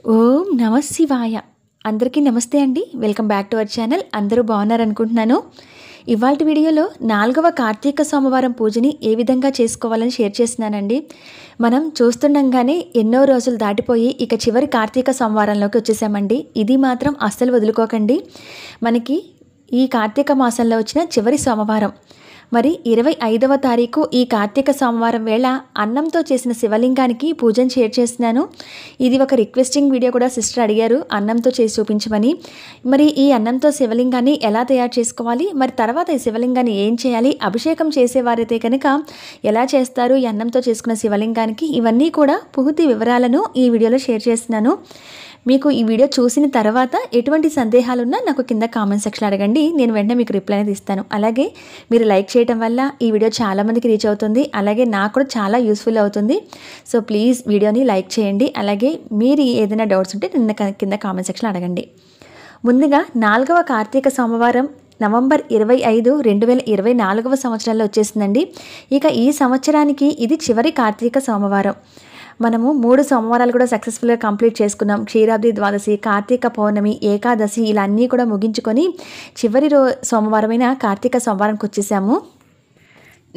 ఓం నమ శివాయ. అందరికీ నమస్తే అండి. Welcome back to our channel. అందరూ బాగున్నారనుకుంటున్నాను. ఇవాల్టి వీడియోలో 4వ కార్తీక సోమవారం పూజని ఏ విధంగా చేసుకోవాలని షేర్ చేస్తున్నానండి. మనం చూస్తుండగానే ఎన్నో రోజులు దాటిపోయి ఇక చివరి కార్తీక సోమవారంలోకి వచ్చేసామండి. ఇది మాత్రం అస్సలు వదులుకోకండి. మనకి ఈ కార్తీక మాసంలో వచ్చిన చివరి సోమవారం. మరి 25వ తారీఖు ఈ కార్తీక సోమవారం వేళ అన్నంతో చేసిన శివలింగానికి పూజను షేర్ చేస్తున్నాను. ఇది ఒక రిక్వెస్టింగ్ వీడియో కూడా సిస్టర్ అడిగారు అన్నంతో చేసి చూపించమని. మరి ఈ అన్నంతో శివలింగాన్ని ఎలా తయారు చేసుకోవాలి, మరి తర్వాత ఈ శివలింగాన్ని ఏం చేయాలి, అభిషేకం చేసేవారైతే కనుక ఎలా చేస్తారు ఈ అన్నంతో చేసుకున్న శివలింగానికి, ఇవన్నీ కూడా పూర్తి వివరాలను ఈ వీడియోలో షేర్ చేస్తున్నాను. మీకు ఈ వీడియో చూసిన తర్వాత ఎటువంటి సందేహాలున్నా నాకు కింద కామెంట్ సెక్షన్లో అడగండి. నేను వెంటనే మీకు రిప్లై అనేది ఇస్తాను. అలాగే మీరు లైక్ చేయడం వల్ల ఈ వీడియో చాలామందికి రీచ్ అవుతుంది. అలాగే నాకు కూడా చాలా యూస్ఫుల్ అవుతుంది. సో ప్లీజ్ వీడియోని లైక్ చేయండి. అలాగే మీరు ఏదైనా డౌట్స్ ఉంటే కింద కామెంట్ సెక్షన్లో అడగండి. ముందుగా 4వ కార్తీక సోమవారం నవంబర్ 25, 2024వ సంవత్సరంలో వచ్చేసిందండి. ఇక ఈ సంవత్సరానికి ఇది చివరి కార్తీక సోమవారం. మనము 3 సోమవారాలు కూడా సక్సెస్ఫుల్గా కంప్లీట్ చేసుకున్నాం. క్షీరాబ్ది ద్వాదశి, కార్తీక పౌర్ణమి, ఏకాదశి ఇలా అన్నీ కూడా ముగించుకొని చివరి సోమవారమైన కార్తీక సోమవారంకి వచ్చేసాము.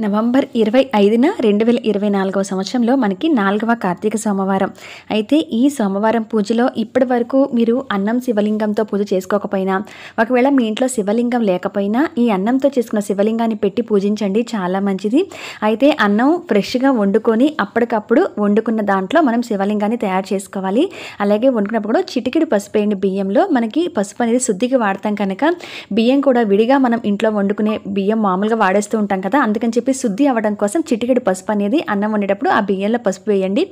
నవంబర్ 25న 2024వ సంవత్సరంలో మనకి 4వ కార్తీక సోమవారం. అయితే ఈ సోమవారం పూజలో ఇప్పటి వరకు మీరు అన్నం శివలింగంతో పూజ చేసుకోకపోయినా, ఒకవేళ మీ ఇంట్లో శివలింగం లేకపోయినా ఈ అన్నంతో చేసుకున్న శివలింగాన్ని పెట్టి పూజించండి, చాలా మంచిది. అయితే అన్నం ఫ్రెష్గా వండుకొని అప్పటికప్పుడు వండుకున్న దాంట్లో మనం శివలింగాన్ని తయారు చేసుకోవాలి. అలాగే వండుకున్నప్పుడు కూడా చిటికెడు పసుపు వేయండి బియ్యంలో. మనకి పసుపు అనేది శుద్ధికి వాడతాం కనుక బియ్యం కూడా విడిగా మనం ఇంట్లో వండుకునే బియ్యం మామూలుగా వాడేస్తూ ఉంటాం కదా, అందుకని శుద్ధి అవ్వడం కోసం చిటికెడు పసుపు అనేది అన్నం వండేటప్పుడు ఆ బియ్యంలో పసుపు వేయండి.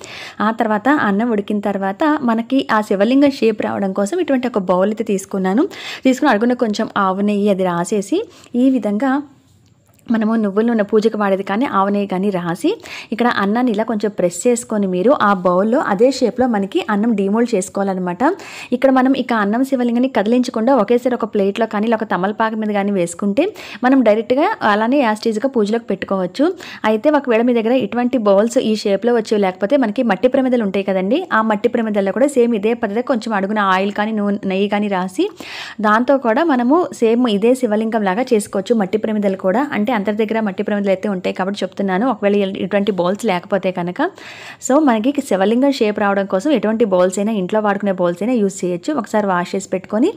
ఆ తర్వాత అన్నం ఉడికిన తర్వాత మనకి ఆ శివలింగం షేప్ రావడం కోసం ఇటువంటి ఒక బౌల్ అయితే తీసుకుని అడుగున కొంచెం ఆవు నెయ్యి అది రాసేసి ఈ విధంగా మనము నువ్వుల నూనె పూజకు వాడేది కానీ ఆవు నెయ్యి కానీ రాసి ఇక్కడ అన్నాన్ని ఇలా కొంచెం ప్రెస్ చేసుకొని మీరు ఆ బౌల్లో అదే షేప్లో మనకి అన్నం డీమోల్డ్ చేసుకోవాలన్నమాట. ఇక్కడ మనం ఇక అన్నం శివలింగాన్ని కదిలించకుండా ఒకేసారి ఒక ప్లేట్లో కానీ ఇలా ఒక తమలపాకు మీద కానీ వేసుకుంటే మనం డైరెక్ట్గా అలానే యాస్టీజ్గా పూజలోకి పెట్టుకోవచ్చు. అయితే ఒకవేళ మీ దగ్గర ఇటువంటి బౌల్స్ ఈ షేప్లో వచ్చేవి లేకపోతే మనకి మట్టి ప్రమిదలు ఉంటాయి కదండి, ఆ మట్టి ప్రమిదల్లో కూడా సేమ్ ఇదే పద్ధతి కొంచెం అడుగున ఆయిల్ కానీ నెయ్యి కానీ రాసి దాంతో కూడా మనము సేమ్ ఇదే శివలింగం లాగా చేసుకోవచ్చు. మట్టి ప్రమిదలు కూడా అంటే అందరి దగ్గర మట్టి ప్రమిదలు అయితే ఉంటాయి కాబట్టి చెప్తున్నాను. ఒకవేళ ఇటువంటి బౌల్స్ లేకపోతే కనుక సో మనకి శివలింగం షేప్ రావడం కోసం ఎటువంటి బౌల్స్ అయినా ఇంట్లో వాడుకునే బౌల్స్ అయినా యూజ్ చేయొచ్చు. ఒకసారి వాష్ చేసి పెట్టుకొని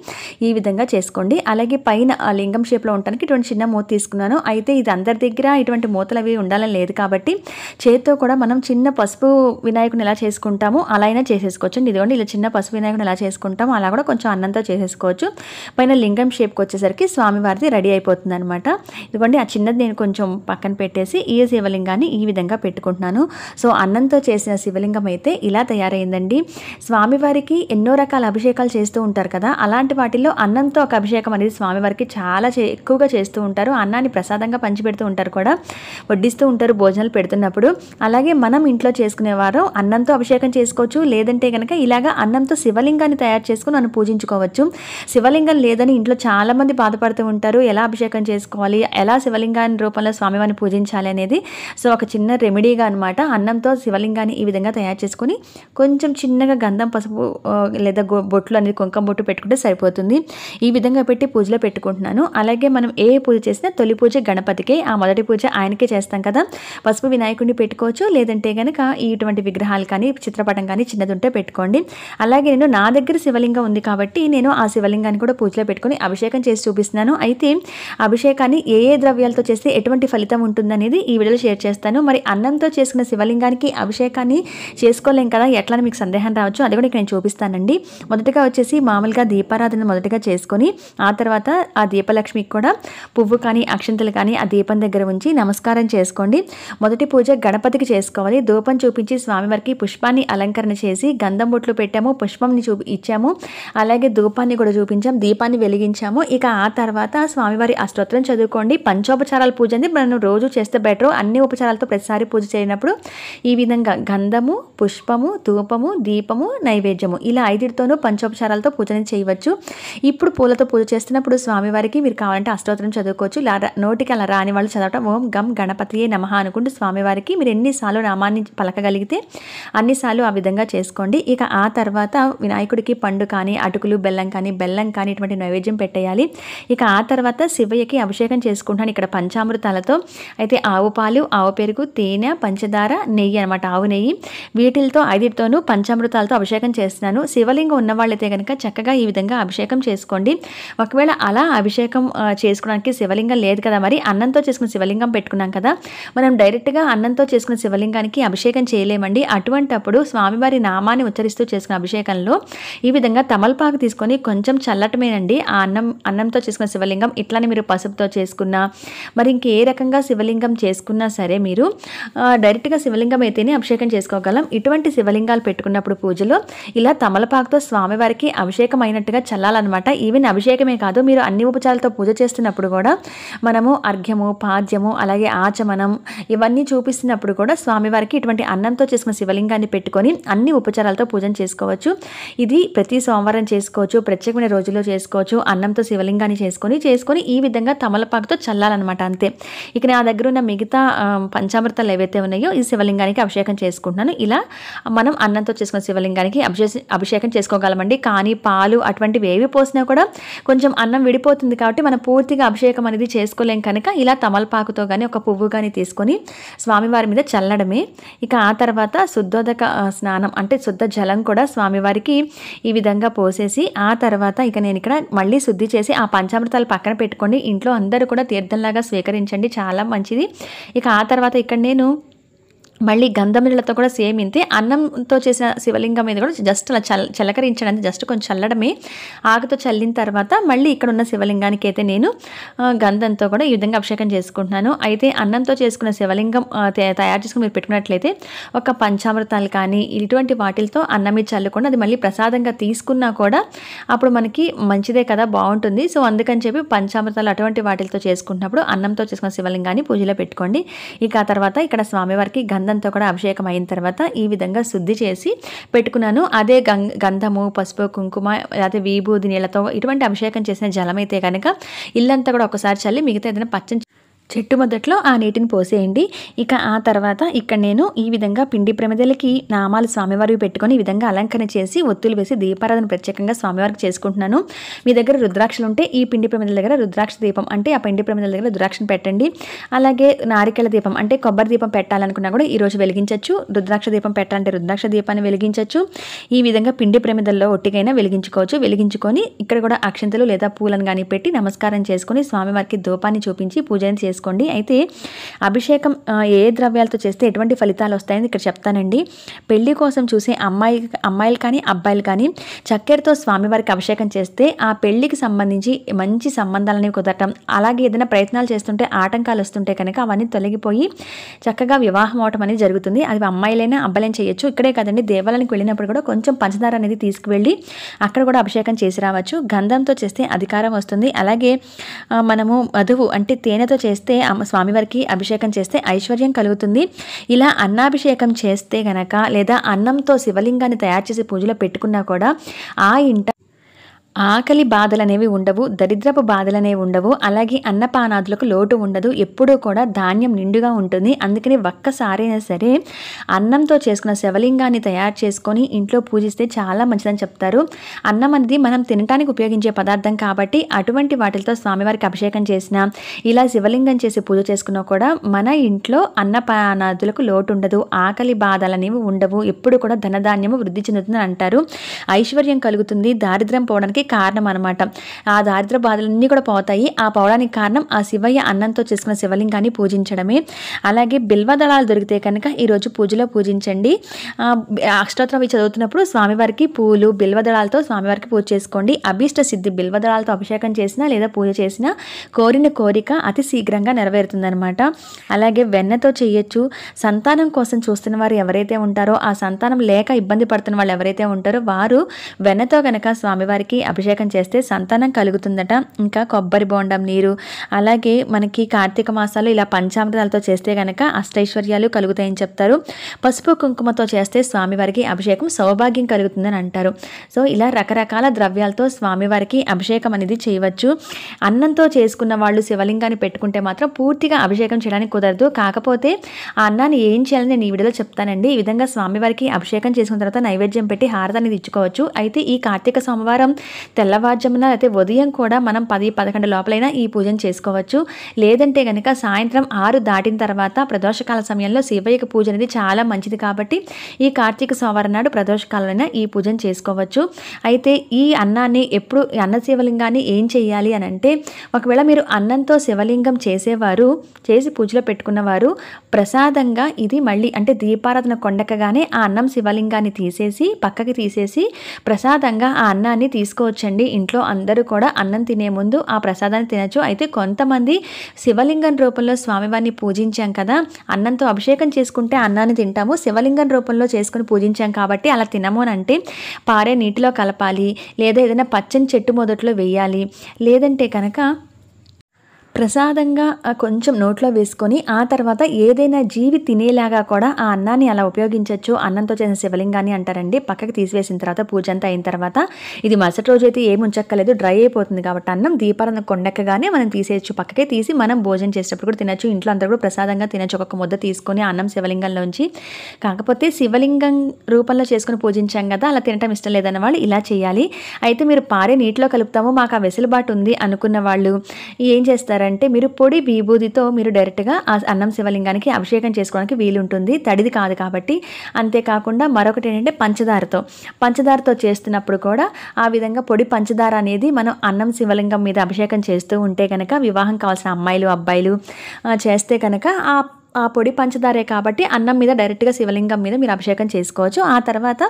ఈ విధంగా చేసుకోండి. అలాగే పైన ఆ లింగం షేప్లో ఉండడానికి ఇటువంటి చిన్న మూత తీసుకున్నాను. అయితే ఇది అందరి దగ్గర ఇటువంటి మూతలు అవి ఉండాలని లేదు కాబట్టి చేతితో కూడా మనం చిన్న పసుపు వినాయకుని ఎలా చేసుకుంటామో అలా అయినా చేసేసుకోవచ్చు. ఇదిగోండి ఇలా చిన్న పసుపు వినాయకుని ఎలా చేసుకుంటామో అలా కూడా కొంచెం అన్నంతో చేసేసుకోవచ్చు. పైన లింగం షేప్కి వచ్చేసరికి స్వామివారిది రెడీ అయిపోతుంది అనమాట. ఇదిగోండి ఆ చిన్నది నేను కొంచెం పక్కన పెట్టేసి ఈ శివలింగాన్ని ఈ విధంగా పెట్టుకుంటున్నాను. సో అన్నంతో చేసిన శివలింగం అయితే ఇలా తయారైందండి. స్వామివారికి ఎన్నో రకాల అభిషేకాలు చేస్తూ ఉంటారు కదా, అలాంటి వాటిల్లో అన్నంతో ఒక అభిషేకం అనేది స్వామివారికి చాలా ఎక్కువగా చేస్తూ ఉంటారు. అన్నాన్ని ప్రసాదంగా పంచిపెడుతూ ఉంటారు కూడా, వడ్డిస్తూ ఉంటారు భోజనాలు పెడుతున్నప్పుడు. అలాగే మనం ఇంట్లో చేసుకునేవారు అన్నంతో అభిషేకం చేసుకోవచ్చు. లేదంటే కనుక ఇలాగా అన్నంతో శివలింగాన్ని తయారు చేసుకుని మనం పూజించుకోవచ్చు. శివలింగం లేదని ఇంట్లో చాలామంది బాధపడుతూ ఉంటారు. ఎలా అభిషేకం చేసుకోవాలి, ఎలా శివలింగాన్ని రూపంలో స్వామివారిని పూజించాలి అనేది. సో ఒక చిన్న రెమెడీగా అనమాట అన్నంతో శివలింగాన్ని ఈ విధంగా తయారు చేసుకొని కొంచెం చిన్నగా గంధం పసుపు లేదా బొట్లు అనేది కుంకుమ బొట్టు పెట్టుకుంటే సరిపోతుంది. ఈ విధంగా పెట్టి పూజలో పెట్టుకుంటున్నాను. అలాగే మనం ఏ పూజ చేసినా తొలి పూజ గణపతికే, ఆ మొదటి పూజ ఆయనకే చేస్తాం కదా. పసుపు వినాయకుడిని పెట్టుకోవచ్చు, లేదంటే కనుక ఇటువంటి విగ్రహాలు కానీ చిత్రపటం కానీ చిన్నది ఉంటే పెట్టుకోండి. అలాగే నేను నా దగ్గర శివలింగం ఉంది కాబట్టి నేను ఆ శివలింగాన్ని కూడా పూజలో పెట్టుకొని అభిషేకం చేసి చూపిస్తున్నాను. అయితే అభిషేకాన్ని ఏ ద్రవ్యాలతో చేస్తే ఎటువంటి ఫలితం ఉంటుందనేది ఈ వీడియోలో షేర్ చేస్తాను. మరి అన్నంతో చేసుకున్న శివలింగానికి అభిషేకాన్ని చేసుకోలేం కదా, ఎట్లా మీకు సందేహం రావచ్చు, అది కూడా నేను చూపిస్తానండి. మొదటగా వచ్చేసి మామూలుగా దీపారాధన మొదటగా చేసుకొని ఆ తర్వాత ఆ దీపలక్ష్మికి కూడా పువ్వు కానీ అక్షంతలు కానీ ఆ దీపం దగ్గర ఉంచి నమస్కారం చేసుకోండి. మొదటి పూజ గణపతికి చేసుకోవాలి. ధూపం చూపించి స్వామివారికి పుష్పాన్ని అలంకరణ చేసి గంధం బొట్లు పెట్టాము, పుష్పంని ఇచ్చాము, అలాగే ధూపాన్ని కూడా చూపించాం, దీపాన్ని వెలిగించాము. ఇక ఆ తర్వాత స్వామివారి అష్టోత్తరం చదువుకోండి. పంచోపచార ఉపచారాల పూజ అనేది మనం రోజు చేస్తే బెటర్. అన్ని ఉపచారాలతో ప్రతిసారి పూజ చేయనప్పుడు ఈ విధంగా గంధము, పుష్పము, ధూపము, దీపము, నైవేద్యము ఇలా 5తోనూ పంచోపచారాలతో పూజ అనేది చేయవచ్చు. ఇప్పుడు పూలతో పూజ చేస్తున్నప్పుడు స్వామివారికి మీరు కావాలంటే అష్టోత్తరం చదువుకోవచ్చు. ఇలా నోటికి అలా రాని వాళ్ళు చదవటం ఓం గం గణపతియే నమః అనుకుంటూ స్వామివారికి మీరు ఎన్నిసార్లు నామాన్ని పలకగలిగితే అన్నిసార్లు ఆ విధంగా చేసుకోండి. ఇక ఆ తర్వాత వినాయకుడికి పండు కానీ, అటుకులు, బెల్లం కానీ ఇటువంటి నైవేద్యం పెట్టేయాలి. ఇక ఆ తర్వాత శివయ్యకి అభిషేకం చేసుకుంటాను ఇక్కడ పంచామృతాలతో. అయితే ఆవు పాలు, ఆవు పెరుగు, తేనె, పంచదార, నెయ్యి అనమాట, ఆవు నెయ్యి, వీటితో 5తోనూ పంచామృతాలతో అభిషేకం చేస్తున్నాను. శివలింగం ఉన్నవాళ్ళైతే కనుక చక్కగా ఈ విధంగా అభిషేకం చేసుకోండి. ఒకవేళ అలా అభిషేకం చేసుకోవడానికి శివలింగం లేదు కదా, మరి అన్నంతో చేసుకున్న శివలింగం పెట్టుకున్నాం కదా, మనం డైరెక్ట్గా అన్నంతో చేసుకున్న శివలింగానికి అభిషేకం చేయలేమండి. అటువంటప్పుడు స్వామివారి నామాన్ని ఉచ్చరిస్తూ చేసుకున్న అభిషేకంలో ఈ విధంగా తమలపాకు తీసుకొని కొంచెం చల్లటమేనండి ఆ అన్నంతో చేసుకున్న శివలింగం. ఇట్లానే మీరు పసుపుతో చేసుకున్నా, మరి ఇంకే రకంగా శివలింగం చేసుకున్నా సరే మీరు డైరెక్ట్గా శివలింగం అయితేనే అభిషేకం చేసుకోగలం. ఇటువంటి శివలింగాలు పెట్టుకున్నప్పుడు పూజలో ఇలా తమలపాకుతో స్వామివారికి అభిషేకం అయినట్టుగా చల్లాలన్నమాట. ఈవెన్ అభిషేకమే కాదు, మీరు అన్ని ఉపచారాలతో పూజ చేస్తున్నప్పుడు కూడా మనము అర్ఘ్యము, పాద్యము, అలాగే ఆచమనం ఇవన్నీ చూపిస్తున్నప్పుడు కూడా స్వామివారికి ఇటువంటి అన్నంతో చేసుకున్న శివలింగాన్ని పెట్టుకొని అన్ని ఉపచారాలతో పూజను చేసుకోవచ్చు. ఇది ప్రతి సోమవారం చేసుకోవచ్చు, ప్రత్యేకమైన రోజుల్లో చేసుకోవచ్చు. అన్నంతో శివలింగాన్ని చేసుకొని ఈ విధంగా తమలపాకుతో చల్లాలన్నమాట, అంతే. ఇక నా దగ్గర ఉన్న మిగతా పంచామృతాలు ఏవైతే ఉన్నాయో ఈ శివలింగానికి అభిషేకం చేసుకుంటున్నాను. ఇలా మనం అన్నంతో చేసుకున్న శివలింగానికి అభిషేకం చేసుకోగలమండి. కానీ పాలు అటువంటివి ఏవి పోసినా కూడా కొంచెం అన్నం విడిపోతుంది కాబట్టి మనం పూర్తిగా అభిషేకం అనేది చేసుకోలేం కనుక ఇలా తమలపాకుతో కానీ ఒక పువ్వు కానీ తీసుకొని స్వామివారి మీద చల్లడమే. ఇక ఆ తర్వాత శుద్ధోదక స్నానం అంటే శుద్ధ జలం కూడా స్వామివారికి ఈ విధంగా పోసేసి ఆ తర్వాత ఇక నేను ఇక్కడ మళ్ళీ శుద్ధి చేసి ఆ పంచామృతాలు పక్కన పెట్టుకోండి. ఇంట్లో అందరూ కూడా తీర్థంలాగా స్వీకరించండి, చాలా మంచిది. ఇక ఆ తర్వాత ఇక్కడ నేను మళ్ళీ గంధం నీళ్ళతో కూడా సేమ్ ఇంతే, అన్నంతో చేసిన శివలింగం మీద కూడా జస్ట్ అలా చల్లకరించడానికి జస్ట్ కొంచెం చల్లడమే. ఆకుతో చల్లిన తర్వాత మళ్ళీ ఇక్కడ ఉన్న శివలింగానికి అయితే నేను గంధంతో కూడా ఈ విధంగా అభిషేకం చేసుకుంటున్నాను. అయితే అన్నంతో చేసుకున్న శివలింగం తయారు చేసుకుని మీరు పెట్టుకున్నట్లయితే ఒక పంచామృతాలు కానీ ఇటువంటి వాటిలతో అన్నం మీద చల్లుకొని అది మళ్ళీ ప్రసాదంగా తీసుకున్నా కూడా అప్పుడు మనకి మంచిదే కదా, బాగుంటుంది. సో అందుకని చెప్పి పంచామృతాలు అటువంటి వాటిలతో చేసుకుంటున్నప్పుడు అన్నంతో చేసుకున్న శివలింగాన్ని పూజలో పెట్టుకోండి. ఇక ఆ తర్వాత ఇక్కడ స్వామివారికి గంధంతో కూడా అభిషేకం అయిన తర్వాత ఈ విధంగా శుద్ధి చేసి పెట్టుకున్నాను. అదే గంధము, పసుపు, కుంకుమ, అదే విభూది నీళ్ళతో ఇటువంటి అభిషేకం చేసిన జలం అయితే కనుక ఇల్లంతా కూడా ఒకసారి చల్లి మిగతా ఏదైనా పచ్చని చెట్టు మొదట్లో ఆ నీటిని పోసేయండి. ఇక ఆ తర్వాత ఇక్కడ నేను ఈ విధంగా పిండి ప్రమిదలకి నామాలు స్వామివారికి పెట్టుకొని ఈ విధంగా అలంకరణ చేసి ఒత్తులు వేసి దీపారాధన ప్రత్యేకంగా స్వామివారికి చేసుకుంటున్నాను. మీ దగ్గర రుద్రాక్షలు ఉంటే ఈ పిండి ప్రమిదల దగ్గర రుద్రాక్ష దీపం అంటే ఆ పిండి ప్రమిదల దగ్గర రుద్రాక్షను పెట్టండి. అలాగే నారికేళ దీపం అంటే కొబ్బరి దీపం పెట్టాలనుకున్నా కూడా ఈరోజు వెలిగించవచ్చు. రుద్రాక్ష దీపం పెట్టాలంటే రుద్రాక్ష దీపాన్ని వెలిగించవచ్చు. ఈ విధంగా పిండి ప్రమిదల్లో ఒట్టికైనా వెలిగించుకోవచ్చు. వెలిగించుకొని ఇక్కడ కూడా అక్షంతలు లేదా పూలను కానీ పెట్టి నమస్కారం చేసుకొని స్వామివారికి ధూపాన్ని చూపించి పూజను చేసుకోండి. అయితే అభిషేకం ఏ ద్రవ్యాలతో చేస్తే ఎటువంటి ఫలితాలు వస్తాయని ఇక్కడ చెప్తానండి. పెళ్లి కోసం చూసే అమ్మాయిలు కానీ అబ్బాయిలు కానీ చక్కెరతో స్వామివారికి అభిషేకం చేస్తే ఆ పెళ్లికి సంబంధించి మంచి సంబంధాలని కుదరటం, అలాగే ఏదైనా ప్రయత్నాలు చేస్తుంటే ఆటంకాలు వస్తుంటే కనుక అవన్నీ తొలగిపోయి చక్కగా వివాహం అవటం అనేది జరుగుతుంది. అది అమ్మాయిలైనా అబ్బాయిలైనా చేయొచ్చు. ఇక్కడే కదండి, దేవాలయానికి వెళ్ళినప్పుడు కూడా కొంచెం పంచదార అనేది తీసుకువెళ్ళి అక్కడ కూడా అభిషేకం చేసి రావచ్చు. గంధంతో చేస్తే అధికారం వస్తుంది. అలాగే మనము మధువు అంటే తేనెతో చేస్తే స్వామివారికి అభిషేకం చేస్తే ఐశ్వర్యం కలుగుతుంది. ఇలా అన్నాభిషేకం చేస్తే గనక లేదా అన్నంతో శివలింగాన్ని తయారు చేసి పూజలో పెట్టుకున్నా కూడా ఆ ఇంట ఆకలి బాధలనేవి ఉండవు, దరిద్రపు బాధలనేవి ఉండవు, అలాగే అన్నపానాదులకు లోటు ఉండదు. ఎప్పుడూ కూడా ధాన్యం నిండుగా ఉంటుంది. అందుకని ఒక్కసారైనా సరే అన్నంతో చేసుకున్న శివలింగాన్ని తయారు చేసుకొని ఇంట్లో పూజిస్తే చాలా మంచిదని చెప్తారు. అన్నం అనేది మనం తినడానికి ఉపయోగించే పదార్థం కాబట్టి అటువంటి వాటితో స్వామివారికి అభిషేకం చేసినా ఇలా శివలింగం చేసి పూజ చేసుకున్నా కూడా మన ఇంట్లో అన్నపానాదులకు లోటు ఉండదు, ఆకలి బాధలనేవి ఉండవు, ఎప్పుడు కూడా ధనధాన్యము వృద్ధి చెందుతుందని అంటారు. ఐశ్వర్యం కలుగుతుంది, దారిద్ర్యం పోవడానికి కారణం అనమాట. ఆ దారిద్ర బాధలన్నీ కూడా పోతాయి. ఆ పోవడానికి కారణం ఆ శివయ్య అన్నంతో చేసుకున్న శివలింగాన్ని పూజించడమే. అలాగే బిల్వదళాలు దొరికితే కనుక ఈరోజు పూజలో పూజించండి. అష్టోత్తరం చదువుతున్నప్పుడు స్వామివారికి పూలు బిల్వదళాలతో స్వామివారికి పూజ చేసుకోండి. అభీష్ట సిద్ధి బిల్వదళాలతో అభిషేకం చేసినా లేదా పూజ చేసినా కోరిన కోరిక అతి శీఘ్రంగా నెరవేరుతుందనమాట. అలాగే వెన్నతో చేయొచ్చు. సంతానం కోసం చూస్తున్న వారు ఎవరైతే ఉంటారో, ఆ సంతానం లేక ఇబ్బంది పడుతున్న వాళ్ళు ఎవరైతే ఉంటారో వారు వెన్నతో కనుక స్వామివారికి అభిషేకం చేస్తే సంతానం కలుగుతుందట. ఇంకా కొబ్బరి బోండం నీరు, అలాగే మనకి కార్తీక మాసాలు ఇలా పంచామృతాలతో చేస్తే గనక అష్టైశ్వర్యాలు కలుగుతాయని చెప్తారు. పసుపు కుంకుమతో చేస్తే స్వామివారికి అభిషేకం సౌభాగ్యం కలుగుతుందని అంటారు. సో ఇలా రకరకాల ద్రవ్యాలతో స్వామివారికి అభిషేకం అనేది చేయవచ్చు. అన్నంతో చేసుకున్న వాళ్ళు శివలింగాన్ని పెట్టుకుంటే మాత్రం పూర్తిగా అభిషేకం చేయడానికి కుదరదు. కాకపోతే ఆ అన్నాన్ని ఏం చేయాలని నేను ఈ వీడియోలో చెప్తానండి. ఈ విధంగా స్వామివారికి అభిషేకం చేసుకున్న తర్వాత నైవేద్యం పెట్టి హారతి అనేది ఇచ్చుకోవచ్చు. అయితే ఈ కార్తీక సోమవారం తెల్లవారుజామున అయితే ఉదయం కూడా మనం 10-11 లోపలైనా ఈ పూజను చేసుకోవచ్చు. లేదంటే కనుక సాయంత్రం 6 దాటిన తర్వాత ప్రదోషకాల సమయంలో శివయ్యకి పూజ అనేది చాలా మంచిది కాబట్టి ఈ కార్తీక సోమవారం నాడు ప్రదోషకాలైనా ఈ పూజను చేసుకోవచ్చు. అయితే ఈ అన్నాన్ని ఎప్పుడు అన్న శివలింగాన్ని ఏం చేయాలి అని అంటే, ఒకవేళ మీరు అన్నంతో శివలింగం చేసేవారు, చేసి పూజలో పెట్టుకున్నవారు ప్రసాదంగా ఇది మళ్ళీ అంటే దీపారాధన కొండకగానే ఆ అన్నం శివలింగాన్ని తీసేసి పక్కకి తీసేసి ప్రసాదంగా ఆ అన్నాన్ని తీసుకోవచ్చండి. ఇంట్లో అందరూ కూడా అన్నం తినే ముందు ఆ ప్రసాదాన్ని తినచ్చు. అయితే కొంతమంది శివలింగం రూపంలో స్వామివారిని పూజించాం కదా, అన్నంతో అభిషేకం చేసుకుంటే అన్నాన్ని తింటాము, శివలింగం రూపంలో చేసుకుని పూజించాం కాబట్టి అలా తినము అని అంటే పారే నీటిలో కలపాలి, లేదా ఏదైనా పచ్చని చెట్టు మొదట్లో వేయాలి, లేదంటే కనుక ప్రసాదంగా కొంచెం నోట్లో వేసుకొని ఆ తర్వాత ఏదైనా జీవి తినేలాగా కూడా ఆ అన్నాన్ని అలా ఉపయోగించవచ్చు. అన్నంతో చేసిన శివలింగాన్ని అంటారండి. పక్కకి తీసివేసిన తర్వాత పూజ అంతా అయిన తర్వాత ఇది మరుసటి రోజు అయితే ఏం ఉంచక్కలేదు, డ్రై అయిపోతుంది కాబట్టి అన్నం దీపారాధన కొండెక్కగానే మనం తీసేయచ్చు. పక్కకే తీసి మనం భోజనం చేసేటప్పుడు కూడా తినచ్చు. ఇంట్లో అందరూ కూడా ప్రసాదంగా తినచ్చు. ఒక్కొక్క ముద్ద తీసుకొని అన్నం శివలింగంలోంచి. కాకపోతే శివలింగం రూపంలో చేసుకుని పూజించాం కదా, అలా తినటం ఇష్టం లేదన్న వాళ్ళు ఇలా చేయాలి. అయితే మీరు పారే నీటిలో కలుపుతాము, మాకు ఆ వెసులుబాటు ఉంది అనుకున్న వాళ్ళు ఏం చేస్తారు అంటే, మీరు పొడి విభూదితో మీరు డైరెక్ట్గా ఆ అన్నం శివలింగానికి అభిషేకం చేసుకోవడానికి వీలుంటుంది, తడిది కాదు కాబట్టి. అంతేకాకుండా మరొకటి ఏంటంటే పంచదారతో చేస్తున్నప్పుడు కూడా ఆ విధంగా పొడి పంచదార అనేది మనం అన్నం శివలింగం మీద అభిషేకం చేస్తూ ఉంటే కనుక వివాహం కావాల్సిన అమ్మాయిలు అబ్బాయిలు చేస్తే కనుక ఆ పొడి పంచదారే కాబట్టి అన్నం మీద డైరెక్ట్గా శివలింగం మీద మీరు అభిషేకం చేసుకోవచ్చు. ఆ తర్వాత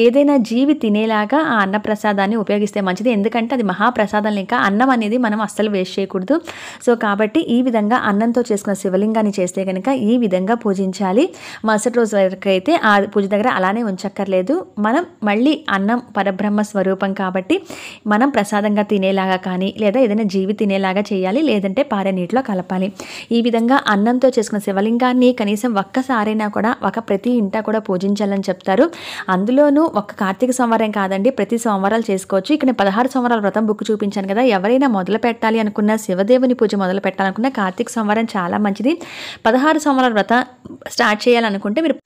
ఏదైనా జీవి తినేలాగా ఆ అన్న ప్రసాదాన్ని ఉపయోగిస్తే మంచిది. ఎందుకంటే అది మహాప్రసాదం లెక్క, అన్నం అనేది మనం అస్సలు వేస్ట్ చేయకూడదు. సో కాబట్టి ఈ విధంగా అన్నంతో చేసుకున్న శివలింగాన్ని చేస్తే కనుక ఈ విధంగా పూజించాలి. మరుసటి రోజు వరకు అయితే ఆ పూజ దగ్గర అలానే ఉంచక్కర్లేదు. మనం మళ్ళీ అన్నం పరబ్రహ్మ స్వరూపం కాబట్టి మనం ప్రసాదంగా తినేలాగా కానీ లేదా ఏదైనా జీవి తినేలాగా చేయాలి, లేదంటే పారే నీటిలో కలపాలి. ఈ విధంగా అన్నంతో చేసుకున్న శివలింగాన్ని కనీసం ఒక్కసారైనా కూడా ప్రతి ఇంట కూడా పూజించాలని చెప్తారు. అందులోనూ ఒక్క కార్తీక సోమవారం కాదండి, ప్రతి సోమవారాలు చేసుకోవచ్చు. ఇక్కడ 16 సోమవారాల వ్రతం బుక్ చూపించాను కదా, ఎవరైనా మొదలు పెట్టాలి అనుకున్న, శివదేవుని పూజ మొదలు పెట్టాలనుకున్న కార్తీక సోమవారం చాలా మంచిది. 16 సోమవారాల వ్రతం స్టార్ట్ చేయాలనుకుంటే మీరు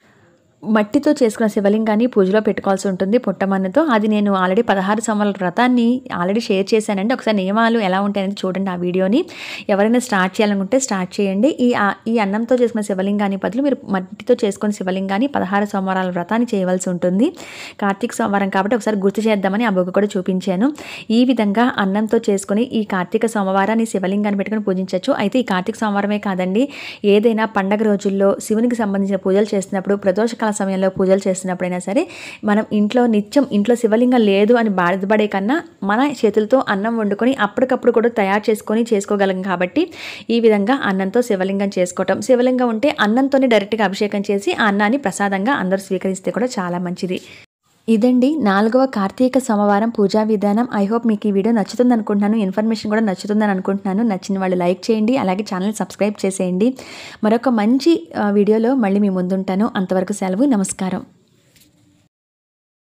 మట్టితో చేసుకున్న శివలింగాన్ని పూజలో పెట్టుకోవాల్సి ఉంటుంది, పుట్టమన్నుతో. అది నేను ఆల్రెడీ 16 సోమవారాల వ్రతాన్ని ఆల్రెడీ షేర్ చేశానండి. ఒకసారి నియమాలు ఎలా ఉంటాయనేది చూడండి ఆ వీడియోని. ఎవరైనా స్టార్ట్ చేయాలనుకుంటే స్టార్ట్ చేయండి. ఈ అన్నంతో చేసుకున్న శివలింగాన్ని బదులు మీరు మట్టితో చేసుకున్న శివలింగాన్ని 16 సోమవారాల వ్రతాన్ని చేయవలసి ఉంటుంది. కార్తీక సోమవారం కాబట్టి ఒకసారి గుర్తు చేద్దామని ఆ బొగ్గు కూడా చూపించాను. ఈ విధంగా అన్నంతో చేసుకుని ఈ కార్తీక సోమవారాన్ని శివలింగాన్ని పెట్టుకుని పూజించవచ్చు. అయితే ఈ కార్తీక సోమవారమే కాదండి, ఏదైనా పండగ రోజుల్లో శివునికి సంబంధించిన పూజలు చేస్తున్నప్పుడు, ప్రదోషకాల సమయంలో పూజలు చేస్తున్నప్పుడైనా సరే మనం ఇంట్లో శివలింగం లేదు అని బాధపడే కన్నా మన చేతులతో అన్నం వండుకొని అప్పటికప్పుడు కూడా తయారు చేసుకోగలం కాబట్టి ఈ విధంగా అన్నంతో శివలింగం చేసుకోవటం. శివలింగం ఉంటే అన్నంతోనే డైరెక్ట్గా అభిషేకం చేసి ఆ అన్నాన్ని ప్రసాదంగా అందరూ స్వీకరిస్తే కూడా చాలా మంచిది. ఇదండి 4వ కార్తీక సోమవారం పూజా విధానం. ఐ హోప్ మీకు ఈ వీడియో నచ్చుతుంది అనుకుంటున్నాను, ఇన్ఫర్మేషన్ కూడా నచ్చుతుందని అనుకుంటున్నాను. నచ్చిన వాళ్ళు లైక్ చేయండి, అలాగే ఛానల్ సబ్స్క్రైబ్ చేసేయండి. మరొక మంచి వీడియోలో మళ్ళీ మీ ముందుంటాను. అంతవరకు సెలవు, నమస్కారం.